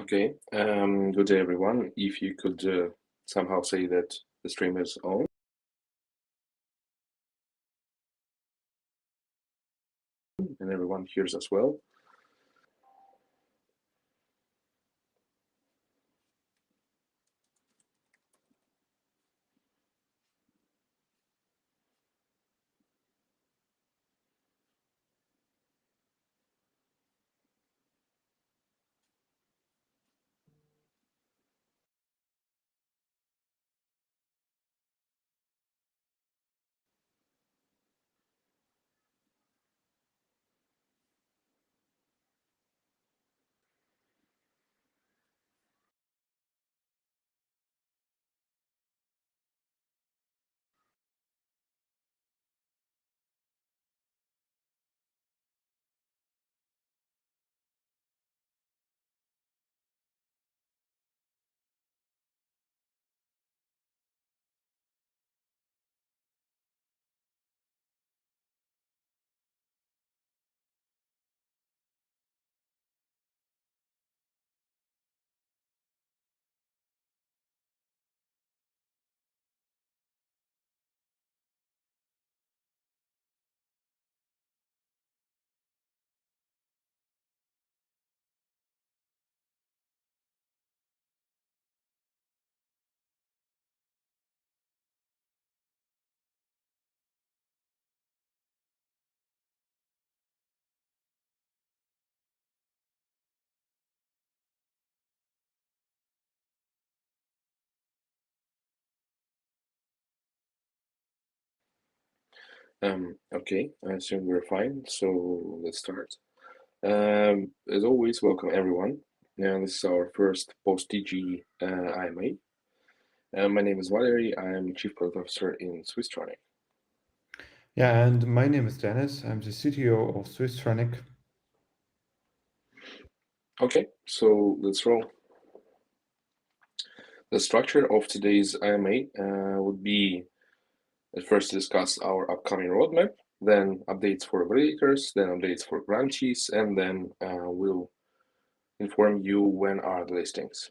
Okay, good day everyone. If you could somehow say that the stream is on. And everyone hears us well. Okay, I assume we're fine, so let's start. As always, welcome everyone. This is our first post-TGE AMA. My name is Valery. I'm Chief Product Officer in Swisstronik. Yeah, and my name is Dennis. I'm the CTO of Swisstronik. Okay, so let's roll. The structure of today's AMA would be first discuss our upcoming roadmap, then updates for validators, then updates for grantees, and then we'll inform you when are the listings.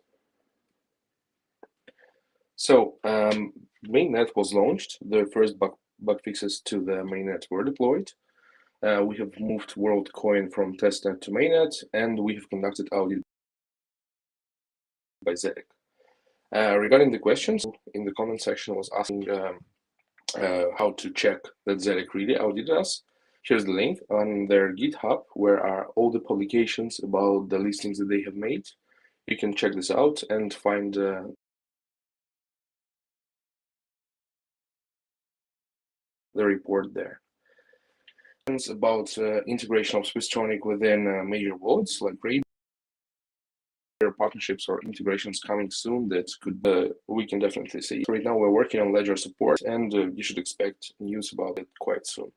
So Mainnet was launched. The first bug fixes to the Mainnet were deployed. We have moved WorldCoin from testnet to Mainnet, and we have conducted audit by Zedek. Regarding the questions in the comment section was asking how to check that Zedek really audited us. Here's the link on their GitHub, where are all the publications about the listings that they have made. You can check this out and find the report there. About integration of Swisstronik within major wallets like Grantee, partnerships or integrations coming soon that could we can definitely see. Right now we're working on ledger support, and you should expect news about it quite soon.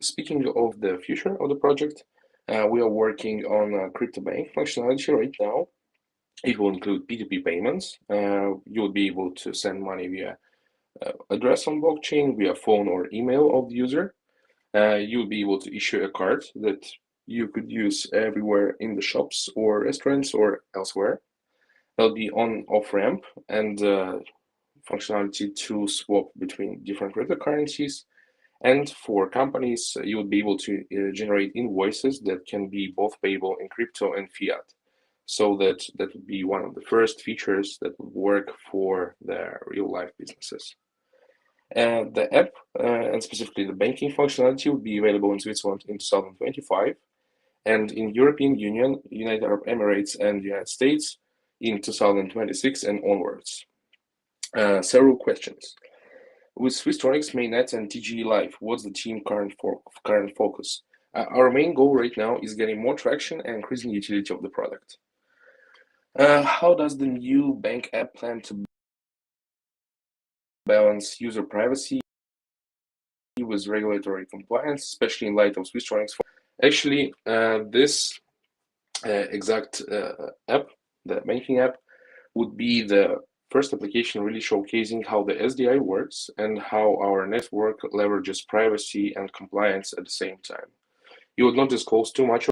Speaking of the future of the project, we are working on crypto bank functionality right now. It will include P2P payments. You'll be able to send money via address on blockchain, via phone or email of the user. You'll be able to issue a card that you could use everywhere in the shops or restaurants or elsewhere. There'll be on-off ramp and functionality to swap between different cryptocurrencies. And for companies, you will be able to generate invoices that can be both payable in crypto and fiat. So that would be one of the first features that would work for the real-life businesses. The app, and specifically the banking functionality, will be available in Switzerland in 2025, and in European Union, United Arab Emirates, and the United States in 2026 and onwards. Several questions. With Swisstronik's Mainnet and TGE Live, what's the team current focus? Our main goal right now is getting more traction and increasing utility of the product. How does the new bank app plan to balance user privacy with regulatory compliance, especially in light of Swisstronik's? Actually, this exact app, the banking app, would be the first application really showcasing how the SDI works and how our network leverages privacy and compliance at the same time. You would not disclose too much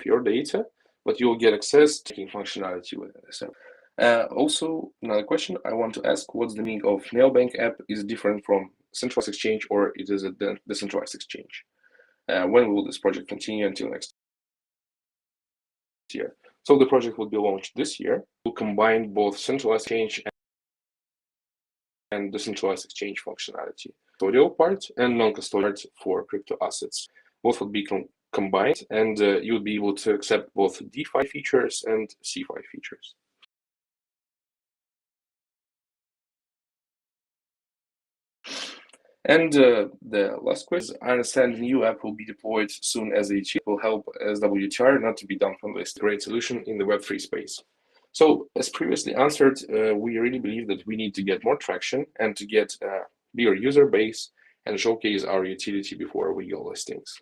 of your data, but you'll get access to functionality with it. So, also, another question I want to ask: what's the meaning of neobank app is different from centralized exchange, or it is a decentralized exchange? When will this project continue until next year? So the project will be launched this year. We'll combine both centralized exchange and decentralized exchange functionality, custodial part and non-custodial part for crypto assets. Both will be combined, and you'll be able to accept both DeFi features and CeFi features. And the last question, I understand the new app will be deployed soon as it will help SWTR not to be done from this great solution in the Web3 space. So as previously answered, we really believe that we need to get more traction and to get a bigger user base and showcase our utility before we go listings.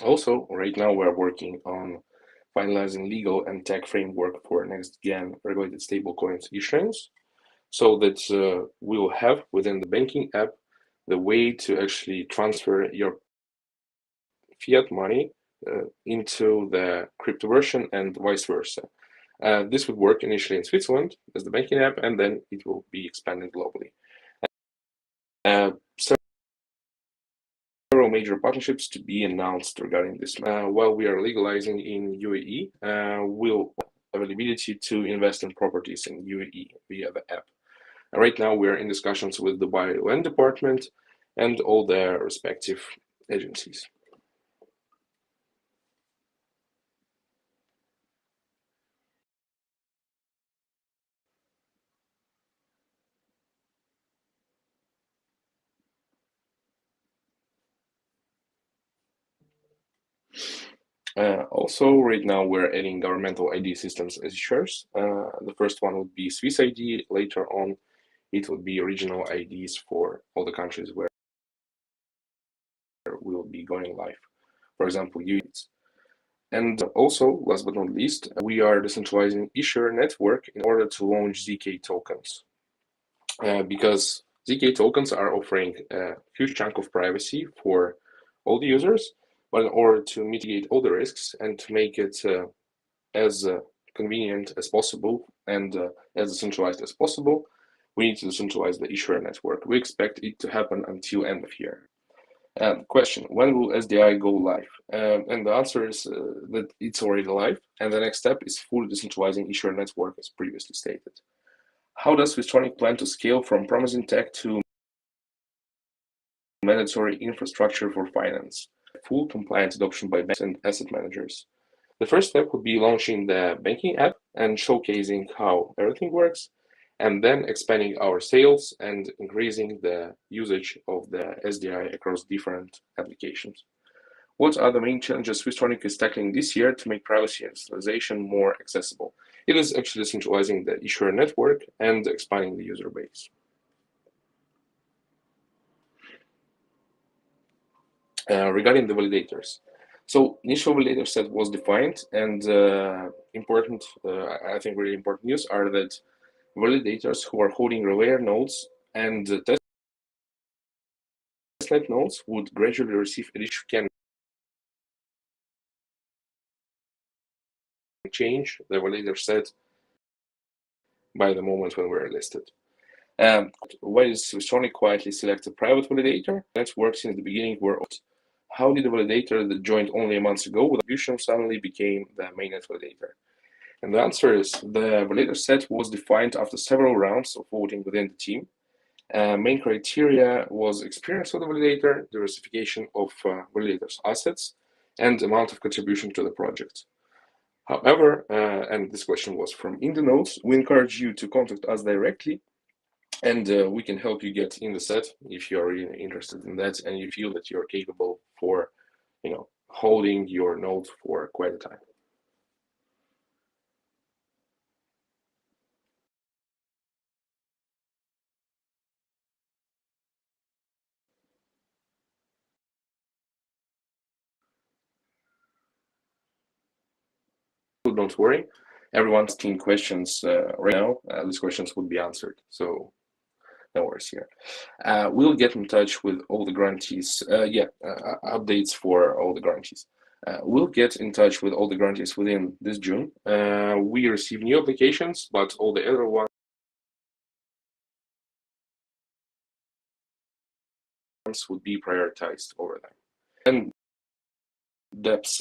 Also, right now we're working on finalizing legal and tech framework for next-gen regulated stablecoins issuance, so that we'll have within the banking app the way to actually transfer your fiat money into the crypto version and vice versa. This would work initially in Switzerland as the banking app, and then it will be expanded globally. Several major partnerships to be announced regarding this. While we are legalizing in UAE, we'll have availability to invest in properties in UAE via the app. Right now, we're in discussions with the Dubai Land Department and all their respective agencies. Also, right now we're adding governmental ID systems as issuers. The first one would be Swiss ID. Later on, it would be regional IDs for all the countries where we'll be going live. For example, UAE. And also, last but not least, we are decentralizing issuer network in order to launch ZK tokens. Because ZK tokens are offering a huge chunk of privacy for all the users, but in order to mitigate all the risks and to make it as convenient as possible and as decentralized as possible, we need to decentralize the issuer network. We expect it to happen until end of year. Question, when will SDI go live? And the answer is that it's already live, and the next step is fully decentralizing issuer network as previously stated. How does Swisstronik plan to scale from promising tech to mandatory infrastructure for finance? Full compliant adoption by banks and asset managers. The first step would be launching the banking app and showcasing how everything works, and then expanding our sales and increasing the usage of the SDI across different applications. What are the main challenges Swisstronik is tackling this year to make privacy and centralization more accessible? It is actually centralizing the issuer network and expanding the user base. Regarding the validators. So initial validator set was defined, and I think really important news are that validators who are holding reware nodes and testnet nodes would gradually receive additional change the validator set by the moment when we're listed. Why is Swisstronik quietly selected private validator? That's worked since the beginning. How did the validator that joined only a month ago with attribution suddenly became the mainnet validator? And the answer is the validator set was defined after several rounds of voting within the team. Main criteria was experience of the validator, diversification of validator's assets, and amount of contribution to the project. However, and this question was from in the notes, we encourage you to contact us directly, and we can help you get in the set if you're really interested in that and you feel that you're capable for, holding your node for quite a time. don't worry. Everyone's asking questions right now. These questions would be answered, so no worries here. We'll get in touch with all the grantees. Updates for all the grantees. We'll get in touch with all the grantees within this June. We receive new applications, but all the other ones would be prioritized over them. And dApps,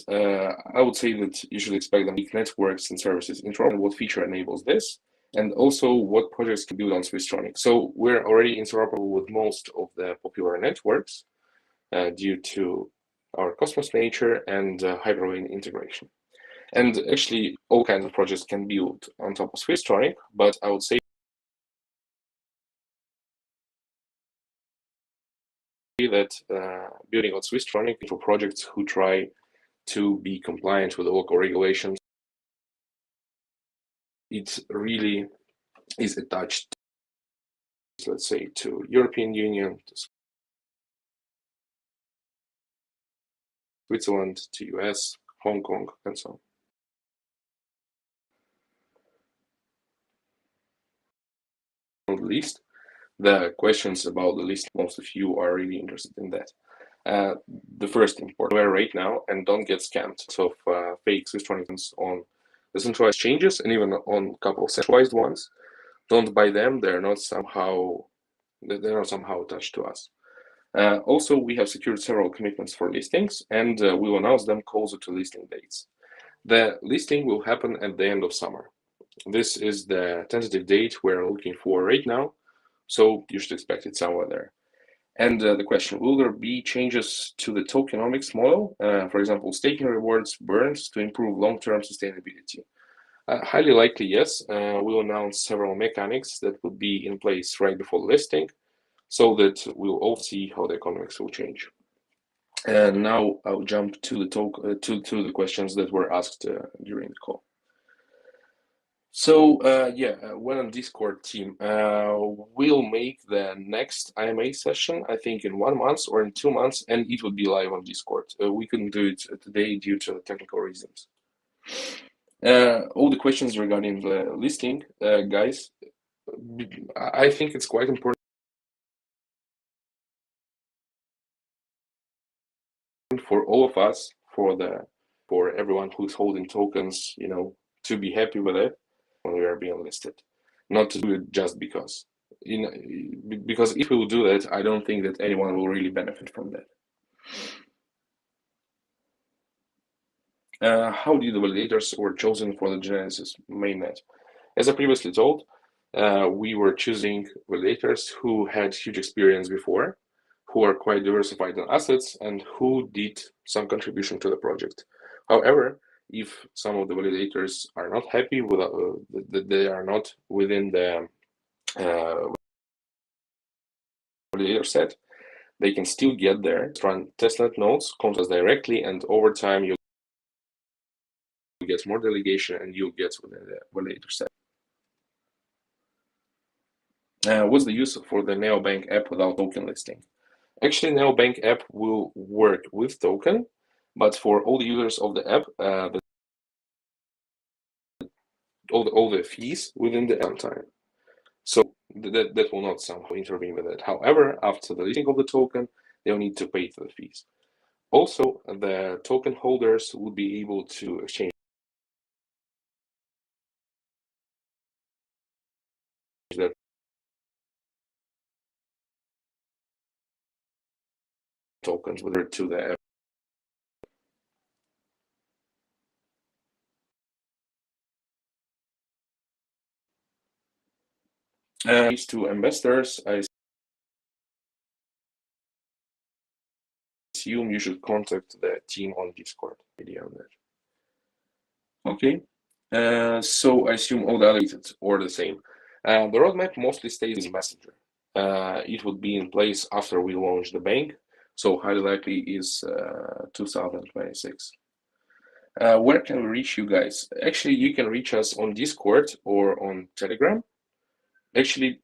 I would say that you should expect them big networks and services interoperable, and what feature enables this, and also what projects can build on Swisstronik. So we're already interoperable with most of the popular networks due to our Cosmos nature and Hyperlane integration. And actually, all kinds of projects can build on top of Swisstronik, but I would say that building on Swisstronik for projects who try to be compliant with the local regulations, it really is attached, let's say, to European Union, to Switzerland, to US, Hong Kong, and so on. Not least, the questions about the list, most of you are really interested in that. The first important right now, and don't get scammed of fake Swisstronik on the centralized exchanges and even on a couple of centralized ones. Don't buy them; they're not somehow attached to us. Also, we have secured several commitments for listings, and we will announce them closer to listing dates. The listing will happen at the end of summer. This is the tentative date we're looking for right now, so you should expect it somewhere there. And the question, will there be changes to the tokenomics model? For example, staking rewards burns to improve long-term sustainability. Highly likely, yes. We'll announce several mechanics that would be in place right before listing, so that we'll all see how the economics will change. And now I'll jump to the the questions that were asked during the call. So when on Discord team, we'll make the next AMA session, I think in 1 month or in 2 months, and it will be live on Discord. We couldn't do it today due to technical reasons. All the questions regarding the listing, guys, I think it's quite important for all of us, for everyone who's holding tokens, to be happy with it when we are being listed, not to do it just because. Because if we will do that, I don't think that anyone will really benefit from that. How did the validators were chosen for the Genesis mainnet? As I previously told, we were choosing validators who had huge experience before, who are quite diversified in assets, and who did some contribution to the project. However, if some of the validators are not happy with that they are not within the validator set, they can still get there, run testnet nodes, contact directly, and over time you'll get more delegation and you'll get within the validator set. What's the use for the neobank app without token listing? Actually, neobank app will work with token, but for all the users of the app, all the fees within the time. So that will not somehow intervene with it. However, after the listing of the token, they'll need to pay the fees. Also, the token holders will be able to exchange their tokens to the app. To investors, I assume you should contact the team on Discord. Idea on that. Okay, so I assume all the other or the same. The roadmap mostly stays in Messenger. It would be in place after we launch the bank, so highly likely is 2026. Where can we reach you guys? Actually, you can reach us on Discord or on Telegram. Actually,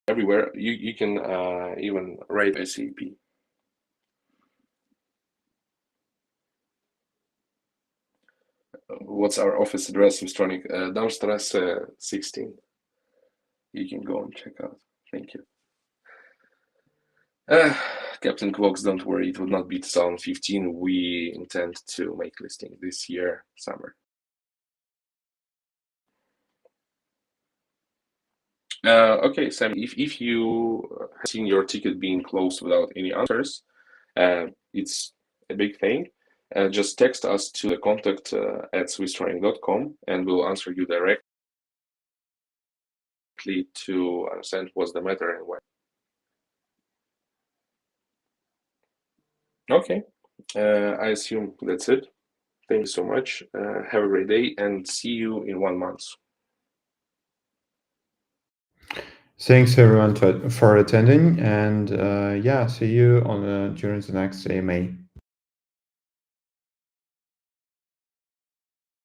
everywhere. You can even write SAP. what's our office address, Swisstronik? Darmstrasse 16. You can go and check out. Thank you. Captain Quokes, don't worry, it will not be 2015. We intend to make listing this year, summer. Okay, Sam, if you have seen your ticket being closed without any answers, it's a big thing. Just text us to the contact at swisstronik.com and we'll answer you directly to understand what's the matter and why. Okay, I assume that's it. Thank you so much. Have a great day and see you in 1 month. Thanks everyone for attending, and yeah, see you on during the next AMA.